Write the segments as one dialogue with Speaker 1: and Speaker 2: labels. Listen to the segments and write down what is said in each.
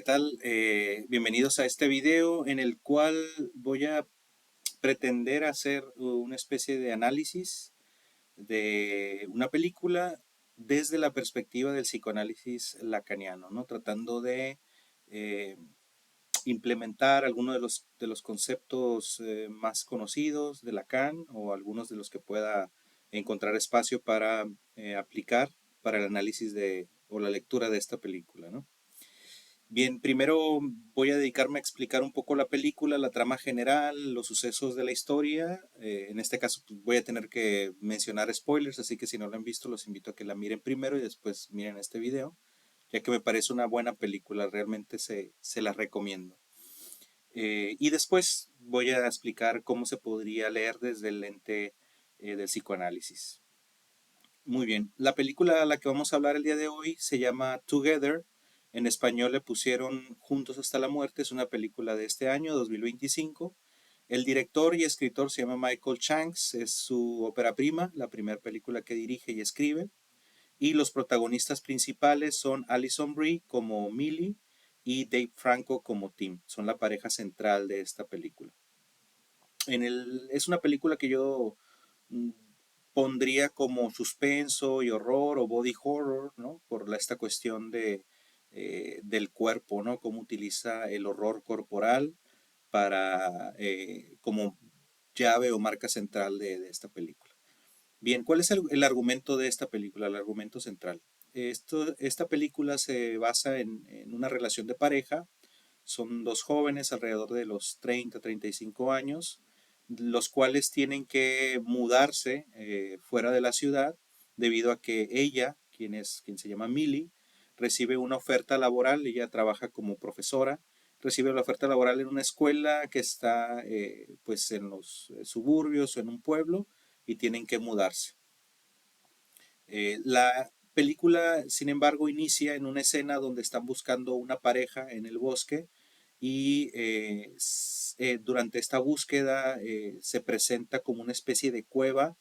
Speaker 1: ¿Qué tal? Bienvenidos a este video en el cual voy a pretender hacer una especie de análisis de una película desde la perspectiva del psicoanálisis lacaniano, ¿no? Tratando de eh, implementar algunos de los conceptos más conocidos de Lacan o algunos de los que pueda encontrar espacio para aplicar para el análisis o la lectura de esta película, ¿no? Bien, primero voy a dedicarme a explicar un poco la película, la trama general, los sucesos de la historia. En este caso pues, voy a tener que mencionar spoilers, así que si no la han visto los invito a que la miren primero y después miren este video, ya que me parece una buena película, realmente se la recomiendo. Y después voy a explicar cómo se podría leer desde el lente del psicoanálisis. Muy bien, la película a la que vamos a hablar el día de hoy se llama Together. En español le pusieron Juntos hasta la muerte. Es una película de este año, 2025. El director y escritor se llama Michael Shanks. Es su ópera prima, la primera película que dirige y escribe. Y los protagonistas principales son Alison Brie como Millie y Dave Franco como Tim. Son la pareja central de esta película. Es una película que yo mm, pondría como suspenso y horror o body horror, ¿no? Por esta cuestión del cuerpo, ¿no? Cómo utiliza el horror corporal para como llave o marca central de esta película. Bien, ¿cuál es el argumento de esta película? El argumento central. Esta película se basa en una relación de pareja. Son dos jóvenes alrededor de los 30, 35 años, los cuales tienen que mudarse fuera de la ciudad debido a que ella, quien se llama Millie, recibe una oferta laboral. Ella trabaja como profesora, recibe la oferta laboral en una escuela que está pues en los suburbios o en un pueblo y tienen que mudarse. La película, sin embargo, inicia en una escena donde están buscando una pareja en el bosque y durante esta búsqueda se presenta como una especie de cueva.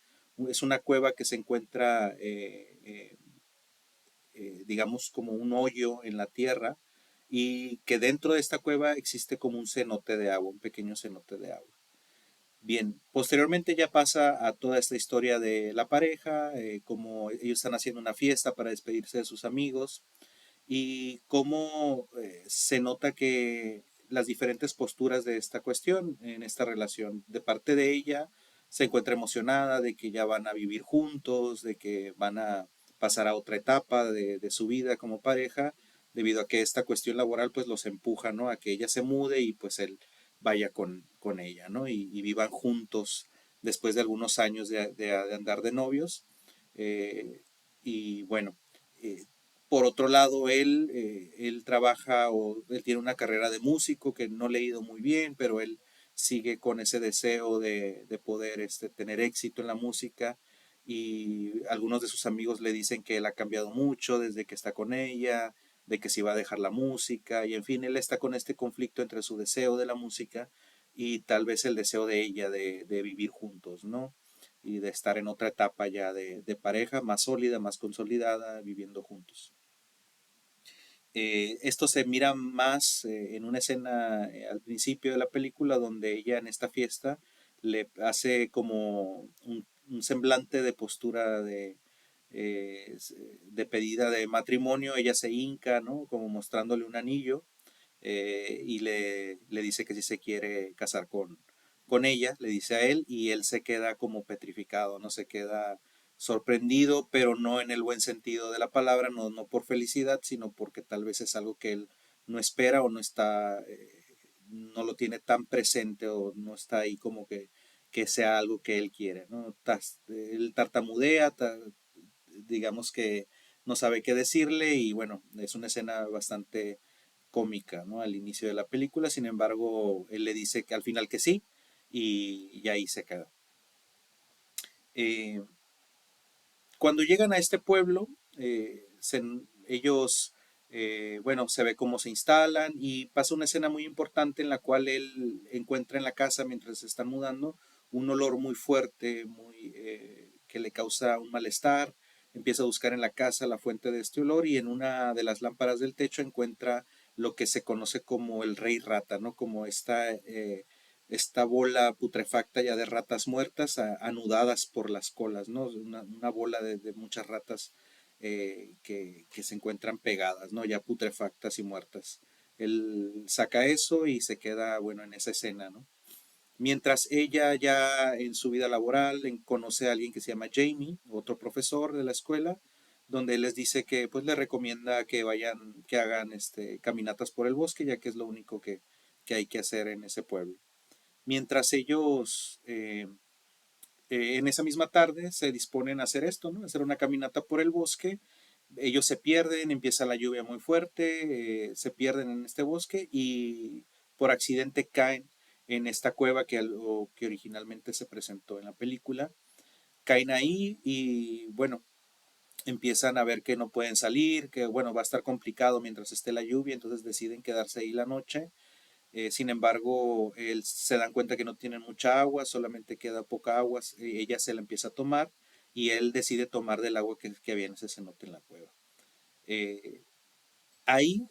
Speaker 1: Es una cueva que se encuentra, digamos, como un hoyo en la tierra y que dentro de esta cueva existe como un cenote de agua, un pequeño cenote de agua. Bien, posteriormente ya pasa a toda esta historia de la pareja, cómo ellos están haciendo una fiesta para despedirse de sus amigos y cómo se nota que las diferentes posturas de esta cuestión, en esta relación, de parte de ella, se encuentra emocionada de que ya van a vivir juntos, de que van a pasar a otra etapa de su vida como pareja, debido a que esta cuestión laboral pues los empuja, ¿no? A que ella se mude y pues él vaya con ella, ¿no? Y vivan juntos después de algunos años de andar de novios. Eh, y bueno, eh, por otro lado, él trabaja o él tiene una carrera de músico que no le ha ido muy bien, pero él sigue con ese deseo de poder tener éxito en la música y algunos de sus amigos le dicen que él ha cambiado mucho desde que está con ella, de que se iba a dejar la música y en fin, él está con este conflicto entre su deseo de la música y tal vez el deseo de ella de vivir juntos, ¿no? Y de estar en otra etapa ya de pareja más sólida, más consolidada, viviendo juntos. Esto se mira más en una escena al principio de la película donde ella en esta fiesta le hace como un semblante de postura de pedida de matrimonio. Ella se hinca, ¿no? Como mostrándole un anillo y le dice que si se quiere casar con ella, le dice a él y él se queda como petrificado, no se queda sorprendido, pero no en el buen sentido de la palabra, no por felicidad, sino porque tal vez es algo que él no espera o no está, no lo tiene tan presente o no está ahí como que sea algo que él quiere, ¿no? Él tartamudea, digamos que no sabe qué decirle y bueno, es una escena bastante cómica, ¿no? Al inicio de la película, sin embargo, él le dice que al final que sí y ahí se queda. Eh, Cuando llegan a este pueblo, ellos, bueno, se ve cómo se instalan y pasa una escena muy importante en la cual él encuentra en la casa mientras se están mudando un olor muy fuerte, que le causa un malestar. Empieza a buscar en la casa la fuente de este olor y en una de las lámparas del techo encuentra lo que se conoce como el rey rata, ¿no? Como esta bola putrefacta ya de ratas muertas anudadas por las colas, ¿no? Una bola de muchas ratas que se encuentran pegadas, ¿no? Ya putrefactas y muertas. Él saca eso y se queda, bueno, en esa escena, ¿no? Mientras ella ya en su vida laboral conoce a alguien que se llama Jamie, otro profesor de la escuela, donde él les dice que pues le recomienda que vayan, que hagan caminatas por el bosque, ya que es lo único que hay que hacer en ese pueblo. Mientras ellos en esa misma tarde se disponen a hacer esto, ¿no? Hacer una caminata por el bosque. Ellos se pierden, empieza la lluvia muy fuerte, se pierden en este bosque y por accidente caen en esta cueva que originalmente se presentó en la película. Caen ahí y bueno, empiezan a ver que no pueden salir, que bueno, va a estar complicado mientras esté la lluvia, entonces deciden quedarse ahí la noche. Sin embargo, se dan cuenta que no tienen mucha agua, solamente queda poca agua, ella se la empieza a tomar y él decide tomar del agua que había en ese cenote en la cueva. Eh, Ahí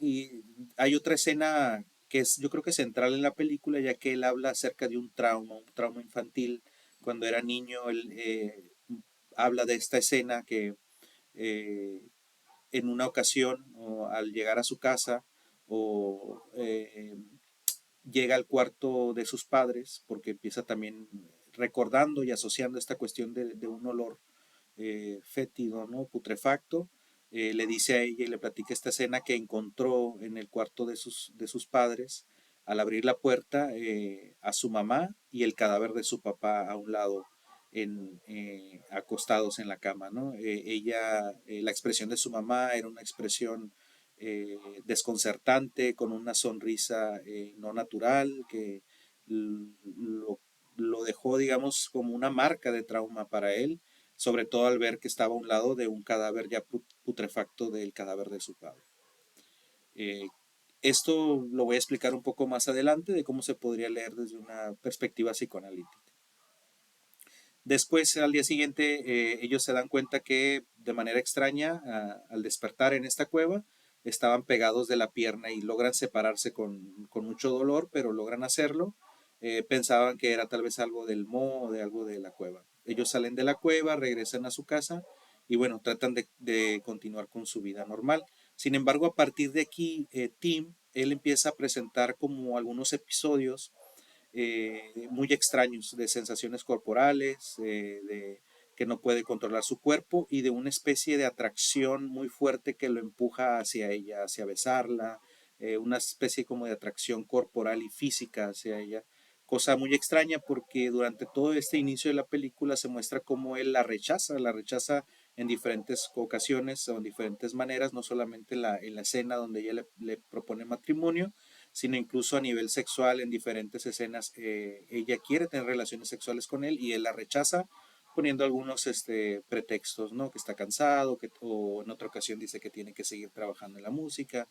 Speaker 1: hay otra escena que es yo creo que central en la película, ya que él habla acerca de un trauma infantil. Cuando era niño, él habla de esta escena que eh, en una ocasión o al llegar a su casa o llega al cuarto de sus padres porque empieza también recordando y asociando esta cuestión de un olor fétido, ¿no? Putrefacto. Le dice a ella y le platica esta escena que encontró en el cuarto de sus padres al abrir la puerta a su mamá y el cadáver de su papá a un lado, acostados en la cama, ¿no? La expresión de su mamá era una expresión desconcertante, con una sonrisa no natural, que lo, lo dejó, digamos, como una marca de trauma para él, sobre todo al ver que estaba a un lado de un cadáver ya putrefacto del cadáver de su padre. Eh, Esto lo voy a explicar un poco más adelante de cómo se podría leer desde una perspectiva psicoanalítica. Después, al día siguiente, ellos se dan cuenta que de manera extraña, al despertar en esta cueva, estaban pegados de la pierna y logran separarse con mucho dolor, pero logran hacerlo. Pensaban que era tal vez algo del moho o de algo de la cueva. Ellos salen de la cueva, regresan a su casa y bueno, tratan de continuar con su vida normal. Sin embargo, a partir de aquí, Tim, él empieza a presentar como algunos episodios muy extraños de sensaciones corporales, de que no puede controlar su cuerpo y de una especie de atracción muy fuerte que lo empuja hacia ella, hacia besarla, una especie como de atracción corporal y física hacia ella. Cosa muy extraña porque durante todo este inicio de la película se muestra cómo él la rechaza en diferentes ocasiones o en diferentes maneras, no solamente en la escena donde ella le propone matrimonio, sino incluso a nivel sexual en diferentes escenas. Ella quiere tener relaciones sexuales con él y él la rechaza poniendo algunos pretextos, ¿no? Que está cansado, o en otra ocasión dice que tiene que seguir trabajando en la música,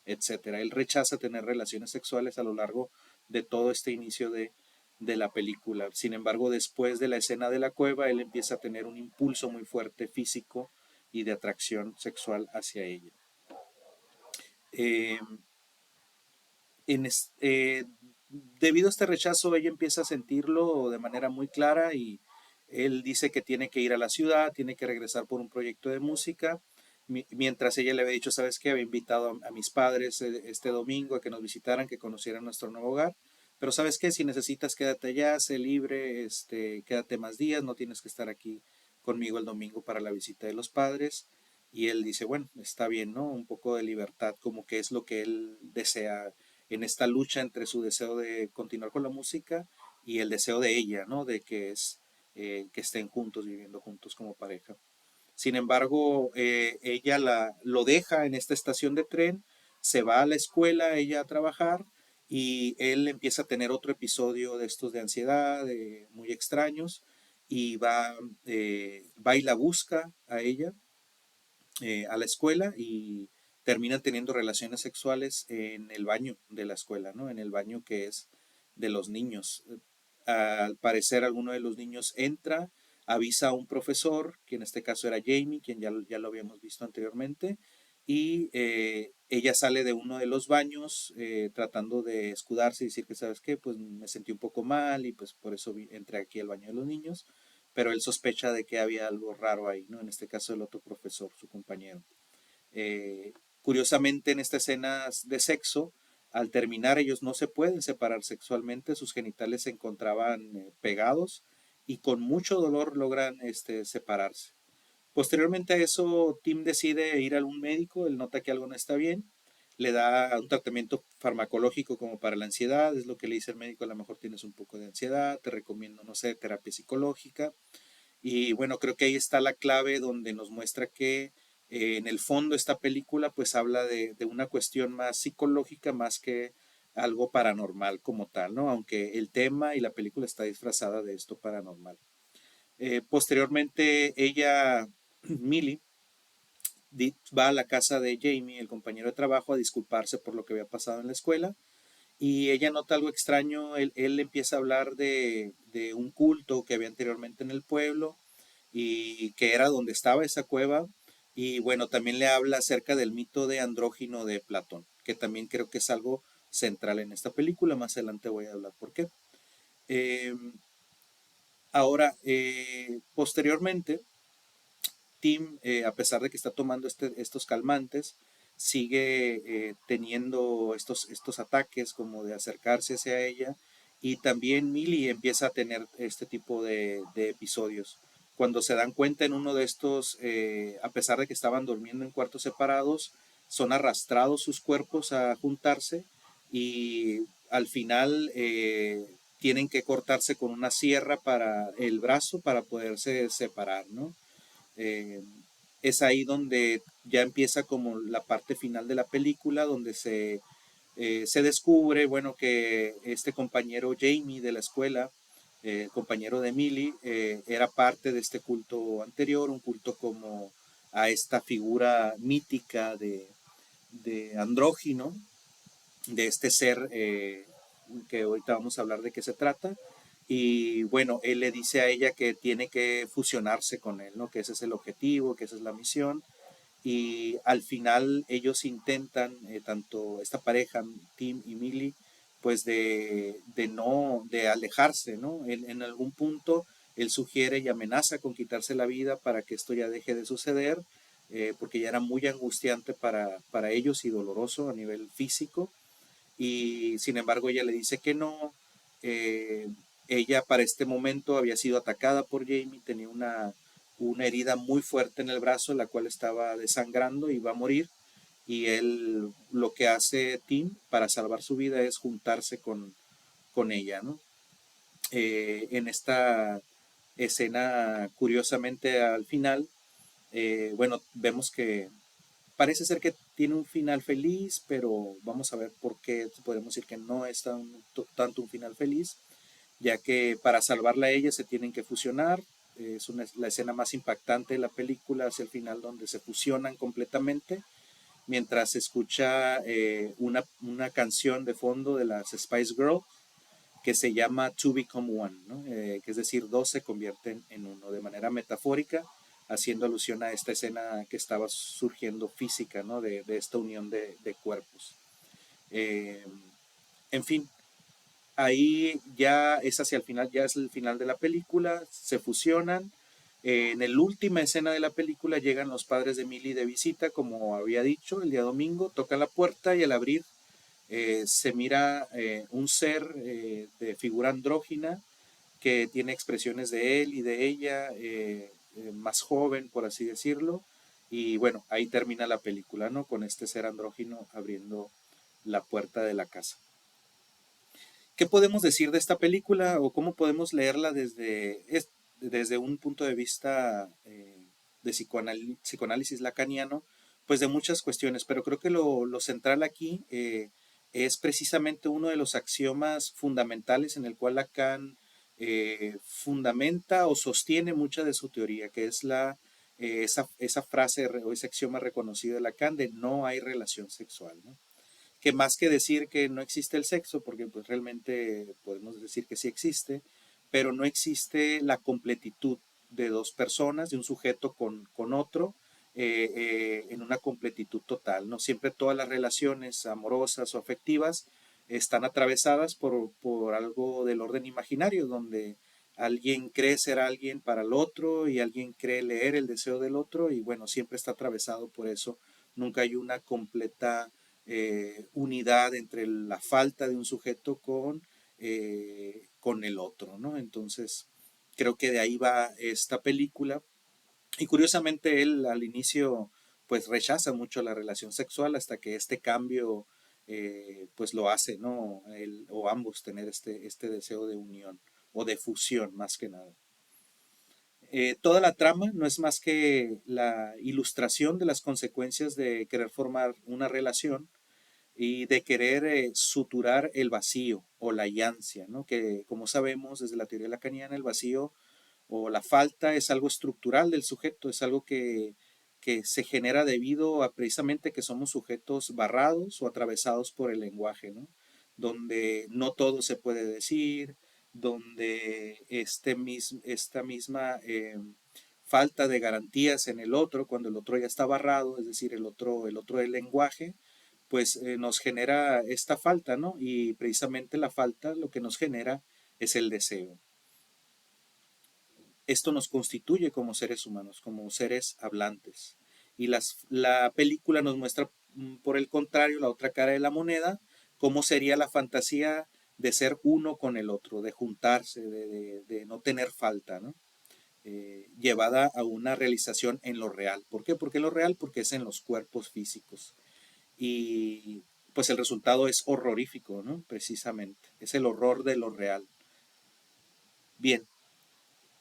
Speaker 1: etcétera. Él rechaza tener relaciones sexuales a lo largo de todo este inicio de la película. Sin embargo, después de la escena de la cueva, él empieza a tener un impulso muy fuerte físico y de atracción sexual hacia ella. Eh, en es- Debido a este rechazo, ella empieza a sentirlo de manera muy clara y él dice que tiene que ir a la ciudad, tiene que regresar por un proyecto de música, mientras ella le había dicho, ¿sabes qué? Había invitado a mis padres este domingo a que nos visitaran, que conocieran nuestro nuevo hogar, pero ¿sabes qué? Si necesitas, quédate allá, sé libre, quédate más días, no tienes que estar aquí conmigo el domingo para la visita de los padres. Y él dice, bueno, está bien, ¿no? Un poco de libertad, como que es lo que él desea en esta lucha entre su deseo de continuar con la música y el deseo de ella, ¿no? De que estén juntos, viviendo juntos como pareja. Sin embargo, ella lo deja en esta estación de tren, se va a la escuela, ella a trabajar, y él empieza a tener otro episodio de estos de ansiedad, muy extraños, y va y la busca a ella a la escuela y terminan teniendo relaciones sexuales en el baño de la escuela, ¿no? En el baño que es de los niños. Al parecer alguno de los niños entra, avisa a un profesor, que en este caso era Jamie, quien ya lo habíamos visto anteriormente, y ella sale de uno de los baños tratando de escudarse y decir que, ¿sabes qué? Pues me sentí un poco mal y pues por eso entré aquí al baño de los niños, pero él sospecha de que había algo raro ahí, ¿no? En este caso el otro profesor, su compañero. Eh, Curiosamente, en esta escena de sexo, al terminar ellos no se pueden separar sexualmente, sus genitales se encontraban pegados y con mucho dolor logran separarse. Posteriormente a eso, Tim decide ir a un médico, él nota que algo no está bien, le da un tratamiento farmacológico como para la ansiedad, es lo que le dice el médico, a lo mejor tienes un poco de ansiedad, te recomiendo, no sé, terapia psicológica. Y bueno, creo que ahí está la clave donde nos muestra que en el fondo esta película pues habla de una cuestión más psicológica más que algo paranormal como tal, ¿no? Aunque el tema y la película está disfrazada de esto paranormal. Posteriormente ella, Millie, va a la casa de Jamie, el compañero de trabajo, a disculparse por lo que había pasado en la escuela y ella nota algo extraño, él empieza a hablar de un culto que había anteriormente en el pueblo y que era donde estaba esa cueva. Y bueno, también le habla acerca del mito de andrógino de Platón, que también creo que es algo central en esta película. Más adelante voy a hablar por qué. Eh, Ahora, posteriormente, Tim, a pesar de que está tomando estos calmantes, sigue teniendo estos ataques como de acercarse hacia ella y también Millie empieza a tener este tipo de episodios. Cuando se dan cuenta en uno de estos, a pesar de que estaban durmiendo en cuartos separados, son arrastrados sus cuerpos a juntarse y al final tienen que cortarse con una sierra para el brazo para poderse separar, ¿no? Eh, es ahí donde ya empieza como la parte final de la película, donde se descubre, bueno, que este compañero Jamie de la escuela, compañero de Millie, era parte de este culto anterior, un culto como a esta figura mítica de andrógino, de este ser que ahorita vamos a hablar de qué se trata. Y bueno, él le dice a ella que tiene que fusionarse con él, ¿no? Que ese es el objetivo, que esa es la misión. Y al final ellos intentan, tanto esta pareja, Tim y Millie, pues de alejarse, ¿no? En algún punto él sugiere y amenaza con quitarse la vida para que esto ya deje de suceder, porque ya era muy angustiante para ellos y doloroso a nivel físico y sin embargo ella le dice que no. Eh, Ella para este momento había sido atacada por Jamie, tenía una herida muy fuerte en el brazo, la cual estaba desangrando y va a morir. Y él lo que hace Tim para salvar su vida es juntarse con ella, ¿no? En esta escena, curiosamente al final, bueno, vemos que parece ser que tiene un final feliz, pero vamos a ver por qué podemos decir que no es tanto un final feliz, ya que para salvarla a ella se tienen que fusionar. Es la escena más impactante de la película hacia el final donde se fusionan completamente, mientras se escucha una canción de fondo de las Spice Girls que se llama To Become One, ¿no? Que es decir, dos se convierten en uno, de manera metafórica, haciendo alusión a esta escena que estaba surgiendo física, ¿no? De esta unión de cuerpos. Eh, en fin, ahí ya es hacia el final, ya es el final de la película, se fusionan. En la última escena de la película llegan los padres de Millie de visita, como había dicho, el día domingo, tocan la puerta y al abrir se mira un ser de figura andrógina que tiene expresiones de él y de ella, más joven, por así decirlo. Y bueno, ahí termina la película, ¿no? Con este ser andrógino abriendo la puerta de la casa. ¿Qué podemos decir de esta película o cómo podemos leerla desde un punto de vista de psicoanálisis lacaniano? Pues de muchas cuestiones, pero creo que lo central aquí es precisamente uno de los axiomas fundamentales en el cual Lacan fundamenta o sostiene mucha de su teoría, que es esa frase o ese axioma reconocido de Lacan de no hay relación sexual, ¿no? Que más que decir que no existe el sexo, porque pues realmente podemos decir que sí existe, pero no existe la completitud de dos personas, de un sujeto con otro, en una completitud total, ¿no? Siempre todas las relaciones amorosas o afectivas están atravesadas por algo del orden imaginario, donde alguien cree ser alguien para el otro y alguien cree leer el deseo del otro y bueno, siempre está atravesado por eso. Nunca hay una completa unidad entre la falta de un sujeto con el otro, ¿no? Entonces, creo que de ahí va esta película. Y curiosamente él al inicio pues rechaza mucho la relación sexual hasta que este cambio pues lo hace, ¿no? Él, o ambos tener este deseo de unión o de fusión más que nada. Toda la trama no es más que la ilustración de las consecuencias de querer formar una relación y de querer suturar el vacío o la yancia, ¿no? Que como sabemos desde la teoría lacaniana, el vacío o la falta es algo estructural del sujeto, es algo que se genera debido a precisamente que somos sujetos barrados o atravesados por el lenguaje, ¿no? Donde no todo se puede decir, donde esta misma falta de garantías en el otro, cuando el otro ya está barrado, es decir, el otro del lenguaje, pues nos genera esta falta, ¿no? Y precisamente la falta lo que nos genera es el deseo. Esto nos constituye como seres humanos, como seres hablantes. Y la película nos muestra, por el contrario, la otra cara de la moneda, cómo sería la fantasía de ser uno con el otro, de juntarse, de no tener falta, ¿no? Llevada a una realización en lo real. ¿Por qué? Porque en lo real, porque es en los cuerpos físicos. Y pues el resultado es horrorífico, ¿no? Precisamente. Es el horror de lo real. Bien,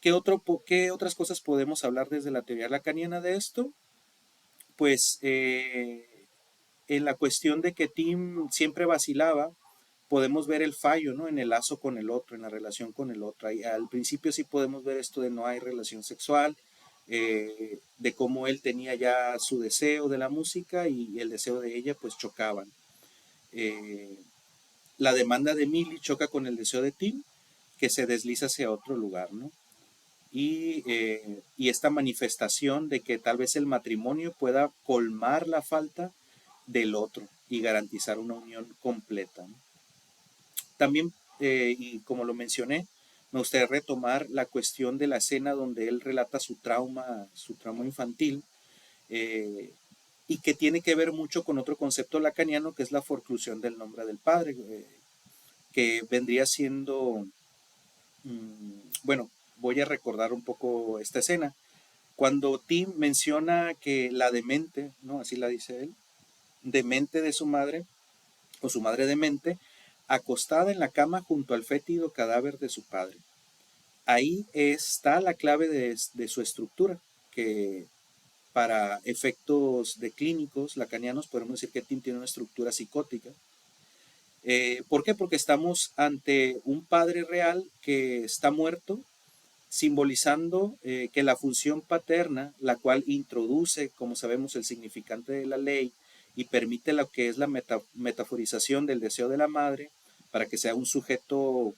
Speaker 1: ¿qué otras cosas podemos hablar desde la teoría lacaniana de esto? Pues en la cuestión de que Tim siempre vacilaba, podemos ver el fallo, ¿no? En el lazo con el otro, en la relación con el otro. Ahí, al principio sí podemos ver esto de no hay relación sexual, de cómo él tenía ya su deseo de la música y el deseo de ella pues chocaban. Eh, la demanda de Millie choca con el deseo de Tim, que se desliza hacia otro lugar, ¿no? Y esta manifestación de que tal vez el matrimonio pueda colmar la falta del otro y garantizar una unión completa, ¿no? También, y como lo mencioné, me gustaría retomar la cuestión de la escena donde él relata su trauma infantil, eh, y que tiene que ver mucho con otro concepto lacaniano que es la forclusión del nombre del padre, que vendría siendo, bueno, voy a recordar un poco esta escena. Cuando Tim menciona que la demente, ¿no? Así la dice él, demente de su madre, o su madre demente, acostada en la cama junto al fétido cadáver de su padre. Ahí está la clave de su estructura, que para efectos de clínicos lacanianos podemos decir que Tim tiene una estructura psicótica. ¿Por qué? Porque estamos ante un padre real que está muerto, simbolizando que la función paterna, la cual introduce, como sabemos, el significante de la ley y permite lo que es la metaforización del deseo de la madre para que sea un sujeto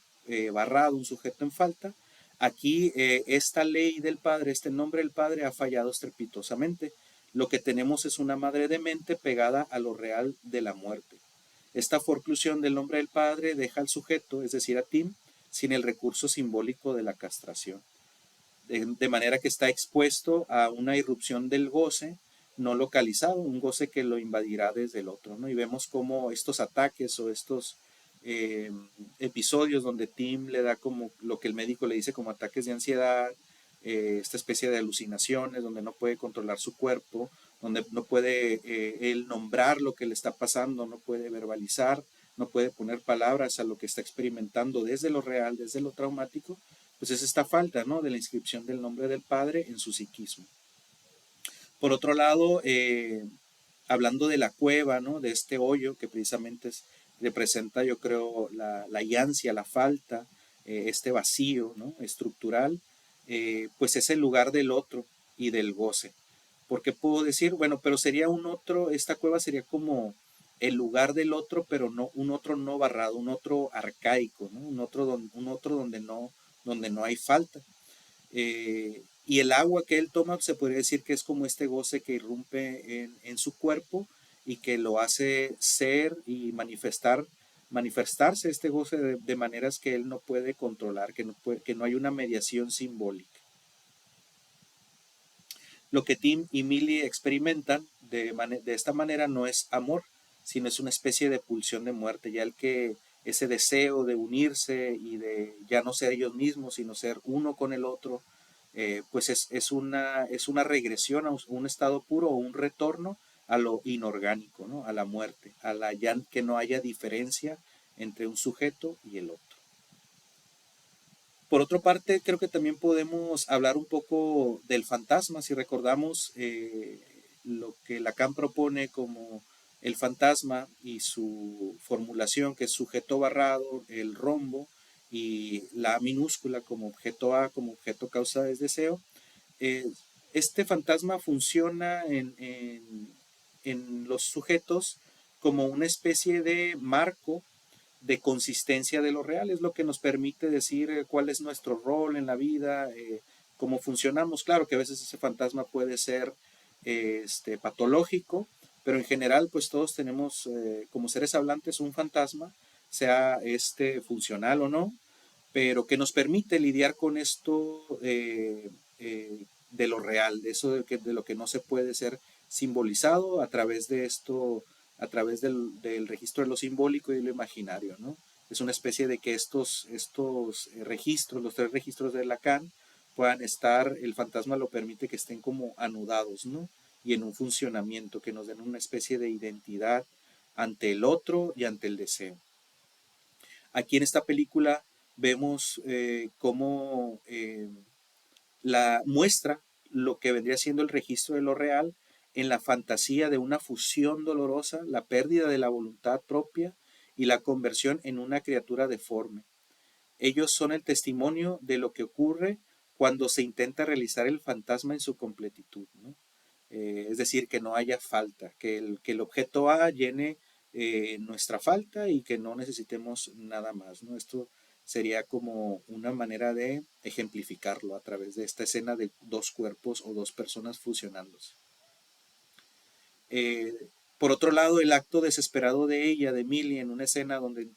Speaker 1: barrado, un sujeto en falta, aquí esta ley del padre, este nombre del padre ha fallado estrepitosamente. Lo que tenemos es una madre demente pegada a lo real de la muerte. Esta forclusión del nombre del padre deja al sujeto, es decir, a Tim, sin el recurso simbólico de la castración. De manera que está expuesto a una irrupción del goce no localizado, un goce que lo invadirá desde el otro, ¿no? Y vemos cómo estos ataques o estos eh, episodios donde Tim le da como lo que el médico le dice como ataques de ansiedad, esta especie de alucinaciones, donde no puede controlar su cuerpo, donde no puede él nombrar lo que le está pasando, no puede verbalizar, no puede poner palabras a lo que está experimentando desde lo real, desde lo traumático, pues es esta falta, ¿no? De la inscripción del nombre del Padre en su psiquismo. Por otro lado, hablando de la cueva, ¿no? De este hoyo que precisamente representa, yo creo, la yancia, la falta, este vacío, ¿no? Estructural, pues es el lugar del otro y del goce. Porque puedo decir, bueno, pero sería un otro, esta cueva sería como el lugar del otro, pero no un otro no barrado, un otro arcaico, ¿no? Un otro donde no hay falta. Y el agua que él toma se podría decir que es como este goce que irrumpe en su cuerpo y que lo hace ser y manifestarse este goce de maneras que él no puede controlar, que no hay una mediación simbólica. Lo que Tim y Millie experimentan de esta manera no es amor, sino es una especie de pulsión de muerte, ya el que ese deseo de unirse y de ya no ser ellos mismos, sino ser uno con el otro, pues es una regresión a un estado puro o un retorno a lo inorgánico, ¿no? A la muerte, a la ya que no haya diferencia entre un sujeto y el otro. Por otra parte, creo que también podemos hablar un poco del fantasma, si recordamos lo que Lacan propone como el fantasma y su formulación, que es sujeto barrado, el rombo, y la A minúscula como objeto A, como objeto causa del deseo. eh, este fantasma funciona en los sujetos como una especie de marco de consistencia de lo real, es lo que nos permite decir cuál es nuestro rol en la vida, cómo funcionamos. Claro que a veces ese fantasma puede ser patológico, pero en general pues todos tenemos como seres hablantes un fantasma, sea funcional o no, pero que nos permite lidiar con esto de lo real, de eso de lo que no se puede ser simbolizado a través de esto, a través del registro de lo simbólico y de lo imaginario, ¿no? Es una especie de que estos registros, los tres registros de Lacan, puedan estar, el fantasma lo permite que estén como anudados, ¿no? Y en un funcionamiento, que nos den una especie de identidad ante el otro y ante el deseo. Aquí en esta película vemos cómo la muestra lo que vendría siendo el registro de lo real en la fantasía de una fusión dolorosa, la pérdida de la voluntad propia y la conversión en una criatura deforme. Ellos son el testimonio de lo que ocurre cuando se intenta realizar el fantasma en su completitud, ¿no? Es decir, que no haya falta, que el objeto A llene nuestra falta y que no necesitemos nada más, ¿no? Esto sería como una manera de ejemplificarlo a través de esta escena de dos cuerpos o dos personas fusionándose. Eh, por otro lado, el acto desesperado de ella, de Millie, en una escena donde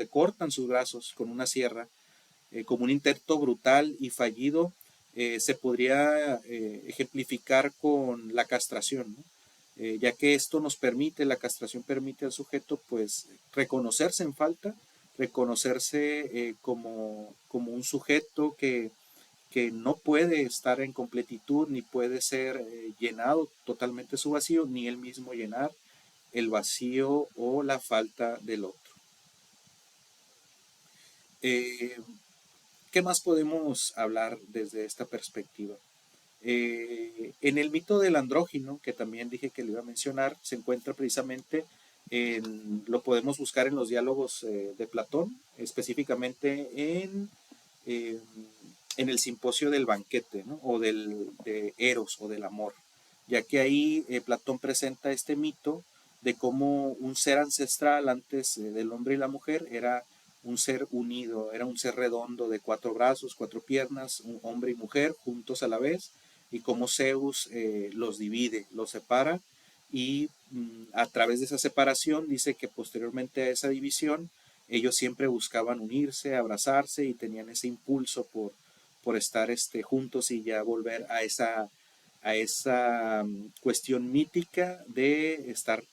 Speaker 1: cortan sus brazos con una sierra, como un intento brutal y fallido, se podría ejemplificar con la castración, ¿no? Ya que esto nos permite, la castración permite al sujeto pues reconocerse en falta, reconocerse como un sujeto que no puede estar en completitud, ni puede ser llenado totalmente su vacío, ni él mismo llenar el vacío o la falta del otro. Eh, ¿Qué más podemos hablar desde esta perspectiva? En el mito del andrógino, que también dije que le iba a mencionar, se encuentra precisamente, lo podemos buscar en los diálogos de Platón, específicamente eh, en el simposio del banquete, ¿no? O de Eros o del amor, ya que ahí Platón presenta este mito de cómo un ser ancestral antes del hombre y la mujer era un ser unido, era un ser redondo de cuatro brazos, cuatro piernas, un hombre y mujer juntos a la vez, y cómo Zeus los divide, los separa, y a través de esa separación dice que posteriormente a esa división ellos siempre buscaban unirse, abrazarse y tenían ese impulso por estar juntos y ya volver a esa cuestión mítica de estar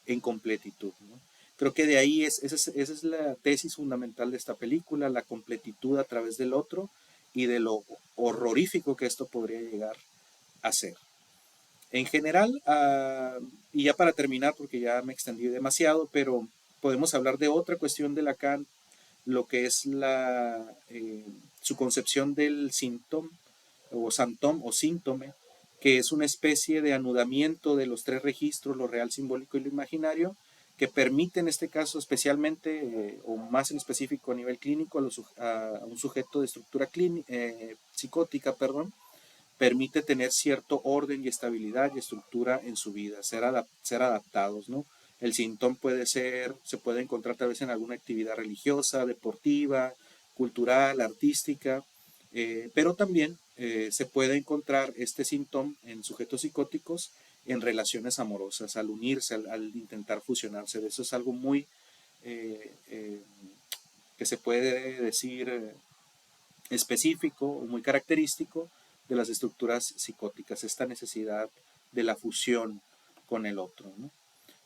Speaker 1: en completitud, ¿no? Creo que de ahí esa es la tesis fundamental de esta película, la completitud a través del otro y de lo horrorífico que esto podría llegar a ser. En general, y ya para terminar, porque ya me extendí demasiado, pero podemos hablar de otra cuestión de Lacan, lo que es su concepción del síntoma o santom o síntome, que es una especie de anudamiento de los tres registros, lo real, simbólico y lo imaginario, que permite en este caso especialmente, o más en específico a nivel clínico, a un sujeto de estructura psicótica, perdón, permite tener cierto orden y estabilidad y estructura en su vida, ser adaptados, ¿no? El síntoma se puede encontrar tal vez en alguna actividad religiosa, deportiva, cultural, artística, Pero también se puede encontrar este síntoma en sujetos psicóticos en relaciones amorosas, al unirse, al intentar fusionarse. De eso es algo muy eh, eh, que se puede decir específico o muy característico de las estructuras psicóticas, esta necesidad de la fusión con el otro, ¿no?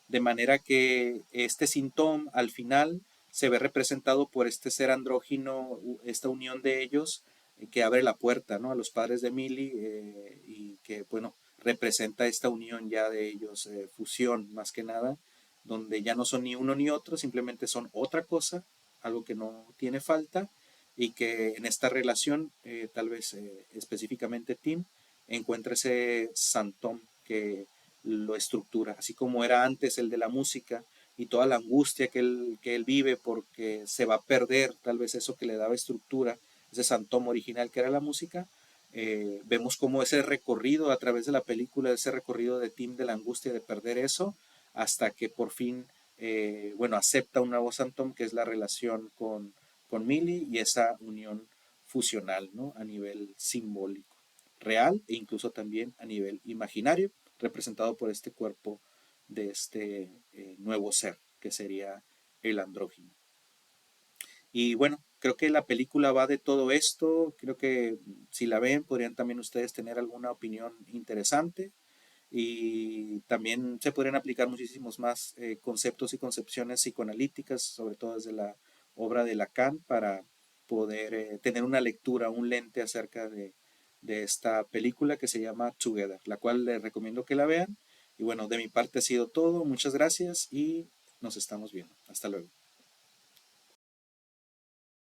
Speaker 1: De manera que este síntoma al final se ve representado por este ser andrógino, esta unión de ellos que abre la puerta, ¿no?, a los padres de Millie, y que, bueno, representa esta unión ya de ellos, fusión más que nada, donde ya no son ni uno ni otro, simplemente son otra cosa, algo que no tiene falta, y que en esta relación, tal vez específicamente Tim, encuentra ese santón que lo estructura, así como era antes el de la música y toda la angustia que él vive porque se va a perder tal vez eso que le daba estructura, ese santoma original que era la música. Vemos como ese recorrido a través de la película, ese recorrido de Tim de la angustia de perder eso, hasta que por fin, bueno, acepta un nuevo santoma que es la relación con Millie y esa unión fusional, ¿no?, a nivel simbólico, real e incluso también a nivel imaginario, representado por este cuerpo de este nuevo ser, que sería el andrógino. Y bueno, creo que la película va de todo esto, creo que si la ven podrían también ustedes tener alguna opinión interesante y también se podrían aplicar muchísimos más conceptos y concepciones psicoanalíticas, sobre todo desde la obra de Lacan, para poder tener una lectura, un lente acerca de esta película que se llama Together, la cual les recomiendo que la vean. Y bueno, de mi parte ha sido todo, muchas gracias y nos estamos viendo. Hasta luego.